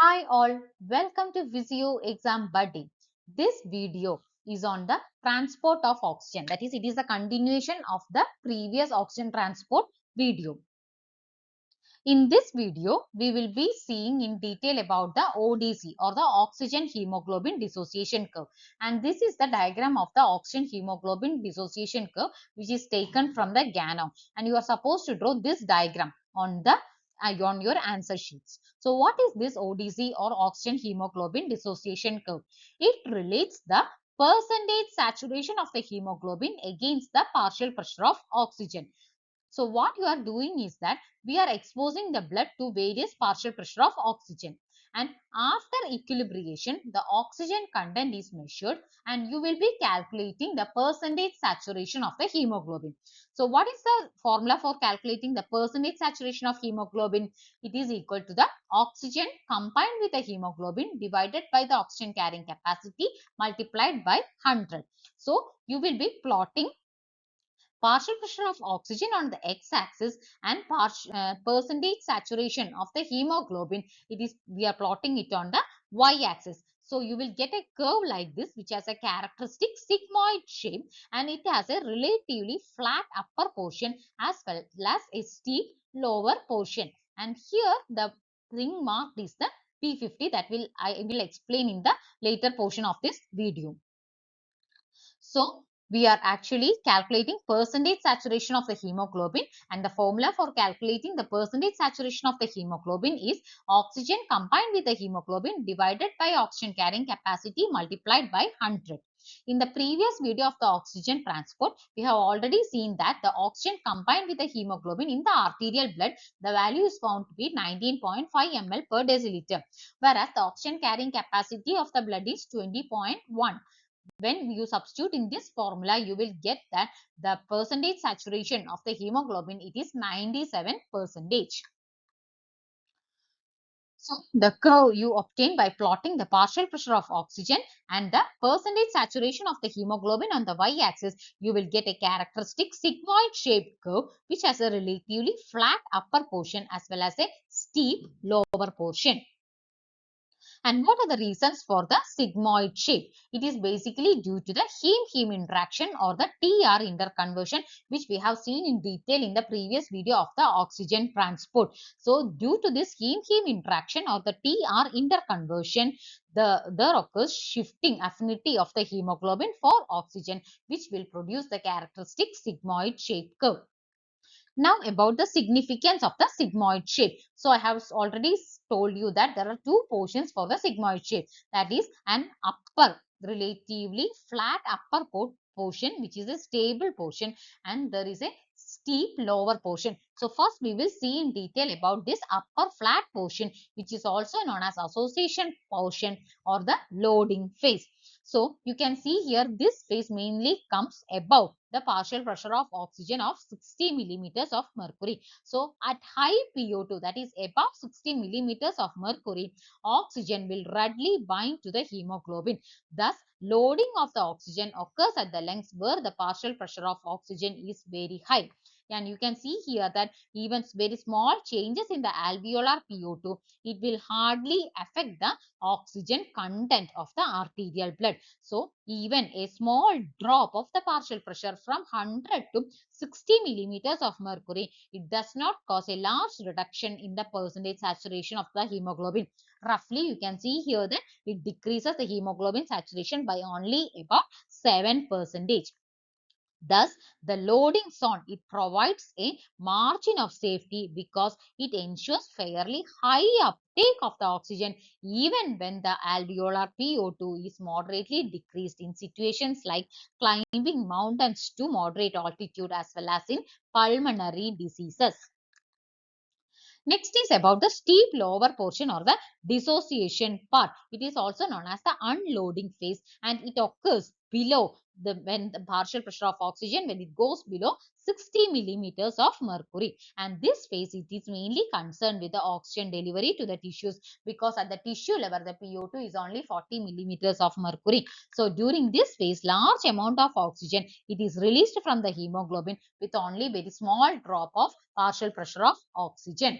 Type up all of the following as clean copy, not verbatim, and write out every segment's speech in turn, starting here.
Hi all, welcome to Physio Exam Buddy. This video is on the transport of oxygen. That is, it is a continuation of the previous oxygen transport video. In this video, we will be seeing in detail about the ODC or the oxygen hemoglobin dissociation curve. And this is the diagram of the oxygen hemoglobin dissociation curve which is taken from the GANOM. And you are supposed to draw this diagram on the on your answer sheets. So what is this ODC or oxygen hemoglobin dissociation curve? It relates the percentage saturation of the hemoglobin against the partial pressure of oxygen. So what you are doing is that we are exposing the blood to various partial pressure of oxygen, and after equilibration the oxygen content is measured and you will be calculating the percentage saturation of the hemoglobin. So what is the formula for calculating the percentage saturation of hemoglobin? It is equal to the oxygen combined with the hemoglobin divided by the oxygen carrying capacity multiplied by 100. So you will be plotting partial pressure of oxygen on the x-axis and percentage saturation of the hemoglobin, we are plotting it on the y-axis. So you will get a curve like this which has a characteristic sigmoid shape and it has a relatively flat upper portion as well as a steep lower portion. And here the thing marked is the P50 that I will explain in the later portion of this video. So we are actually calculating percentage saturation of the hemoglobin, and the formula for calculating the percentage saturation of the hemoglobin is oxygen combined with the hemoglobin divided by oxygen carrying capacity multiplied by 100. In the previous video of the oxygen transport, we have already seen that the oxygen combined with the hemoglobin in the arterial blood, the value is found to be 19.5 ml per deciliter, whereas the oxygen carrying capacity of the blood is 20.1. When you substitute in this formula, you will get that the percentage saturation of the hemoglobin, it is 97%. So the curve you obtain by plotting the partial pressure of oxygen and the percentage saturation of the hemoglobin on the y-axis, you will get a characteristic sigmoid shaped curve which has a relatively flat upper portion as well as a steep lower portion. And what are the reasons for the sigmoid shape? It is basically due to the heme-heme interaction or the TR interconversion, which we have seen in detail in the previous video of the oxygen transport. So due to this heme-heme interaction or the TR interconversion, there occurs shifting affinity of the hemoglobin for oxygen, which will produce the characteristic sigmoid shape curve. Now about the significance of the sigmoid shape. So I have already told you that there are two portions for the sigmoid shape. That is an upper, relatively flat upper portion which is a stable portion, and there is a steep lower portion. So first we will see in detail about this upper flat portion which is also known as association portion or the loading phase. So you can see here this phase mainly comes above the partial pressure of oxygen of 60 millimeters of mercury. So at high PO2, that is above 60 millimeters of mercury, oxygen will readily bind to the hemoglobin. Thus, loading of the oxygen occurs at the lungs where the partial pressure of oxygen is very high. And you can see here that even very small changes in the alveolar PO2, it will hardly affect the oxygen content of the arterial blood. So even a small drop of the partial pressure from 100 to 60 millimeters of mercury, it does not cause a large reduction in the percentage saturation of the hemoglobin. Roughly, you can see here that it decreases the hemoglobin saturation by only about 7%. Thus, the loading zone, it provides a margin of safety because it ensures fairly high uptake of the oxygen even when the alveolar PO2 is moderately decreased in situations like climbing mountains to moderate altitude as well as in pulmonary diseases. Next is about the steep lower portion or the dissociation part. It is also known as the unloading phase and it occurs below when the partial pressure of oxygen when it goes below 60 millimeters of mercury. And this phase it is mainly concerned with the oxygen delivery to the tissues because at the tissue level the PO2 is only 40 millimeters of mercury. So during this phase large amount of oxygen it is released from the hemoglobin with only very small drop of partial pressure of oxygen.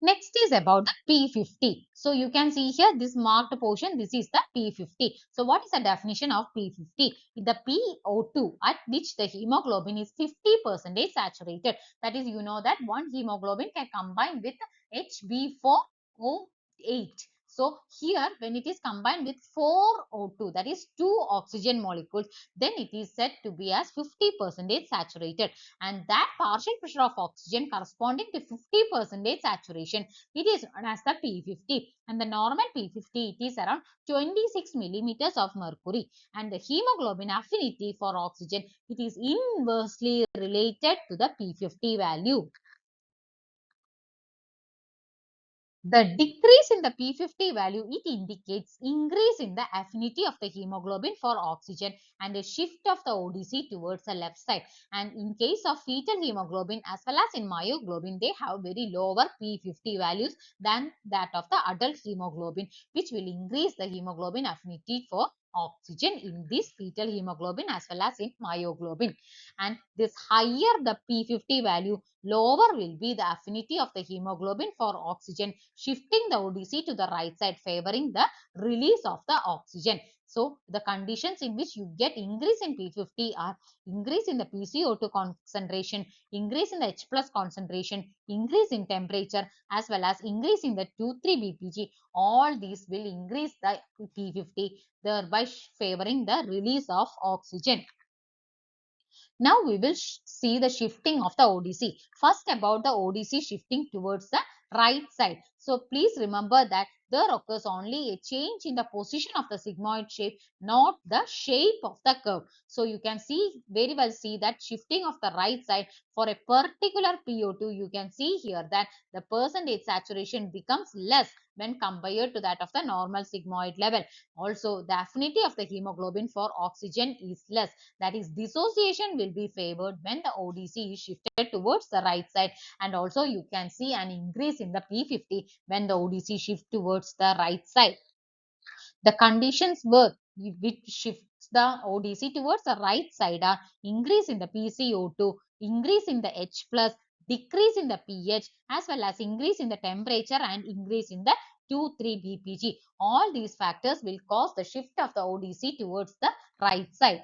Next is about the P50. So you can see here this marked portion, this is the P50. So what is the definition of P50? The PO2 at which the hemoglobin is 50% saturated. That is, you know that one hemoglobin can combine with HB4O8. So here when it is combined with 4O2, that is 2 oxygen molecules, then it is said to be as 50% saturated, and that partial pressure of oxygen corresponding to 50% saturation, it is known as the P50, and the normal P50 it is around 26 millimeters of mercury, and the hemoglobin affinity for oxygen it is inversely related to the P50 value. The decrease in the P50 value, it indicates increase in the affinity of the hemoglobin for oxygen and a shift of the ODC towards the left side. And in case of fetal hemoglobin as well as in myoglobin, they have very lower P50 values than that of the adult hemoglobin, which will increase the hemoglobin affinity for oxygen in this fetal hemoglobin as well as in myoglobin. And this higher the P50 value, lower will be the affinity of the hemoglobin for oxygen, shifting the ODC to the right side, favoring the release of the oxygen. So the conditions in which you get increase in P50 are increase in the PCO2 concentration, increase in the H plus concentration, increase in temperature, as well as increase in the 2,3-BPG. All these will increase the P50, thereby favoring the release of oxygen. Now we will see the shifting of the ODC. First, about the ODC shifting towards the right side. So please remember that there occurs only a change in the position of the sigmoid shape, not the shape of the curve. So you can see very well see that shifting of the right side for a particular PO2, you can see here that the percentage saturation becomes less when compared to that of the normal sigmoid level. Also, the affinity of the hemoglobin for oxygen is less. That is, dissociation will be favored when the ODC is shifted towards the right side, and also you can see an increase in the P50 when the ODC shifts towards the right side. The conditions were which shifts the ODC towards the right side are increase in the PCO2, increase in the H plus, decrease in the pH, as well as increase in the temperature and increase in the 2,3-BPG. All these factors will cause the shift of the ODC towards the right side.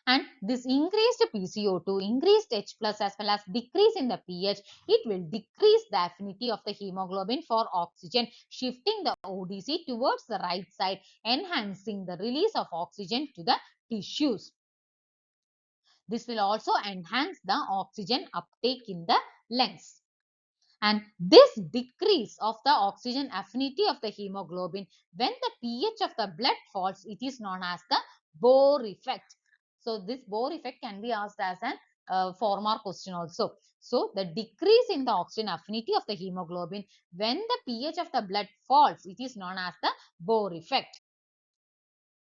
And this increased PCO2, increased H plus as well as decrease in the pH, it will decrease the affinity of the hemoglobin for oxygen, shifting the ODC towards the right side, enhancing the release of oxygen to the tissues. This will also enhance the oxygen uptake in the lungs. And this decrease of the oxygen affinity of the hemoglobin when the pH of the blood falls, it is known as the Bohr effect. So this Bohr effect can be asked as an 4-mark question also. So the decrease in the oxygen affinity of the hemoglobin when the pH of the blood falls, it is known as the Bohr effect.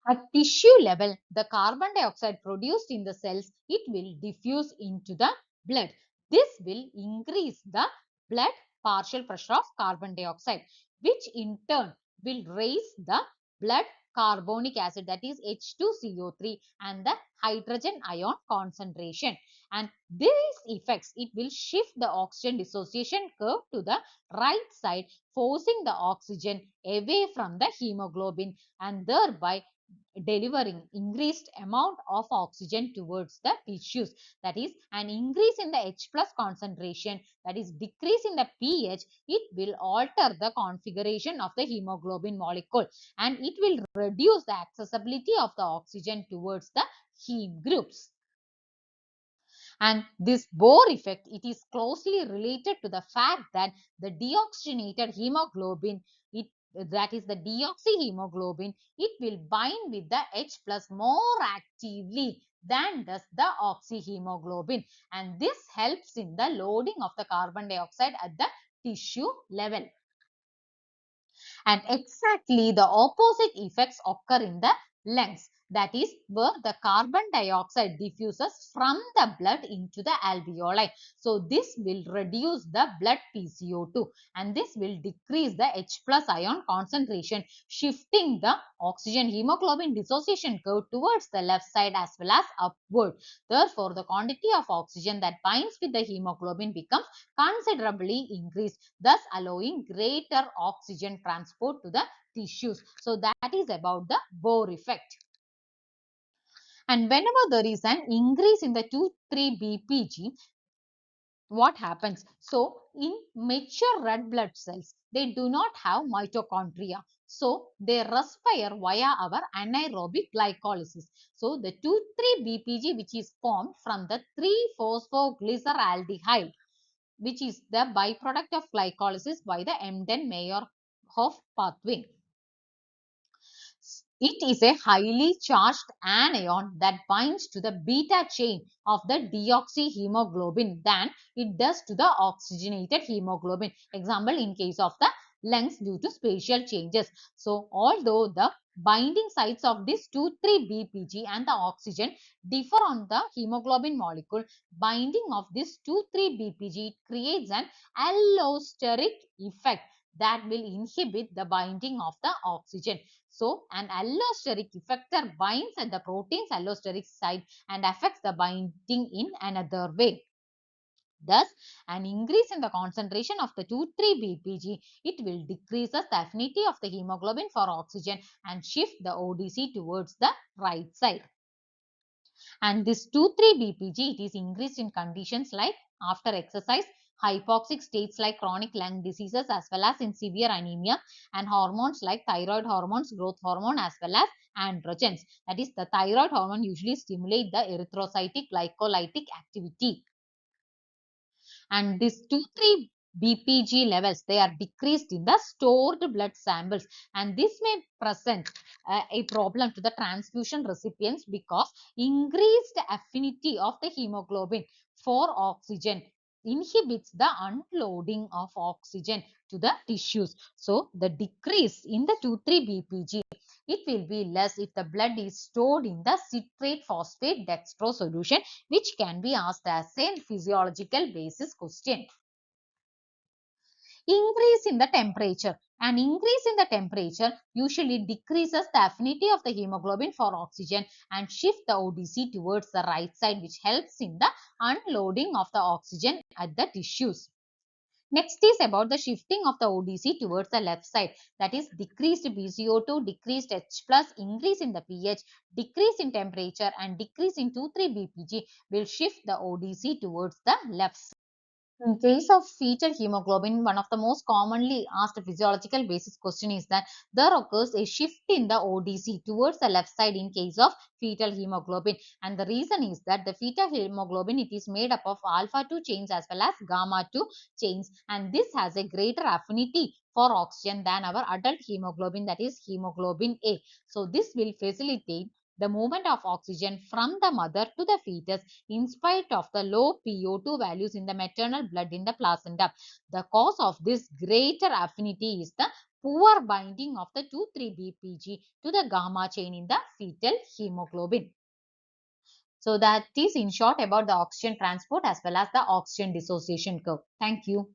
At tissue level, the carbon dioxide produced in the cells, it will diffuse into the blood. This will increase the blood partial pressure of carbon dioxide, which in turn will raise the blood carbonic acid, that is H2CO3, and the hydrogen ion concentration. And these effects, it will shift the oxygen dissociation curve to the right side, forcing the oxygen away from the hemoglobin and thereby delivering increased amount of oxygen towards the tissues. That is, an increase in the H plus concentration, that is decrease in the pH, it will alter the configuration of the hemoglobin molecule and it will reduce the accessibility of the oxygen towards the heme groups. And this Bohr effect, it is closely related to the fact that the deoxygenated hemoglobin, that is the deoxyhemoglobin, it will bind with the H plus more actively than does the oxyhemoglobin, and this helps in the loading of the carbon dioxide at the tissue level. And exactly the opposite effects occur in the lungs. That is where the carbon dioxide diffuses from the blood into the alveoli. So this will reduce the blood PCO2 and this will decrease the H plus ion concentration, shifting the oxygen hemoglobin dissociation curve towards the left side as well as upward. Therefore, the quantity of oxygen that binds with the hemoglobin becomes considerably increased, thus allowing greater oxygen transport to the tissues. So that is about the Bohr effect. And whenever there is an increase in the 2,3-BPG, what happens? So, in mature red blood cells, they do not have mitochondria. So, they respire via our anaerobic glycolysis. So, the 2,3-BPG, which is formed from the 3-phosphoglyceraldehyde, which is the byproduct of glycolysis by the Embden-Meyerhof pathway. It is a highly charged anion that binds to the beta chain of the deoxyhemoglobin than it does to the oxygenated hemoglobin. Example, in case of the lungs due to spatial changes. So, although the binding sites of this 2,3-BPG and the oxygen differ on the hemoglobin molecule, binding of this 2,3-BPG creates an allosteric effect that will inhibit the binding of the oxygen. So, an allosteric effector binds at the protein's allosteric site and affects the binding in another way. Thus, an increase in the concentration of the 2,3-BPG, it will decrease the affinity of the hemoglobin for oxygen and shift the ODC towards the right side. And this 2,3-BPG, it is increased in conditions like after exercise, hypoxic states like chronic lung diseases as well as in severe anemia, and hormones like thyroid hormones, growth hormone as well as androgens. That is, the thyroid hormone usually stimulate the erythrocytic glycolytic activity. And these 2,3-BPG levels, they are decreased in the stored blood samples, and this may present a problem to the transfusion recipients because increased affinity of the hemoglobin for oxygen inhibits the unloading of oxygen to the tissues. So, the decrease in the 2,3-BPG, it will be less if the blood is stored in the citrate phosphate dextrose solution, which can be asked as a physiological basis question. Increase in the temperature. An increase in the temperature usually decreases the affinity of the hemoglobin for oxygen and shift the ODC towards the right side, which helps in the unloading of the oxygen at the tissues. Next is about the shifting of the ODC towards the left side. That is, decreased PCO2, decreased H plus, increase in the pH, decrease in temperature and decrease in 2,3-BPG will shift the ODC towards the left side. In case of fetal hemoglobin, one of the most commonly asked physiological basis question is that there occurs a shift in the ODC towards the left side in case of fetal hemoglobin. And the reason is that the fetal hemoglobin, it is made up of alpha 2 chains as well as gamma 2 chains. And this has a greater affinity for oxygen than our adult hemoglobin, that is hemoglobin A. So this will facilitate the movement of oxygen from the mother to the fetus in spite of the low PO2 values in the maternal blood in the placenta. The cause of this greater affinity is the poor binding of the 2,3-BPG to the gamma chain in the fetal hemoglobin. So that is in short about the oxygen transport as well as the oxygen dissociation curve. Thank you.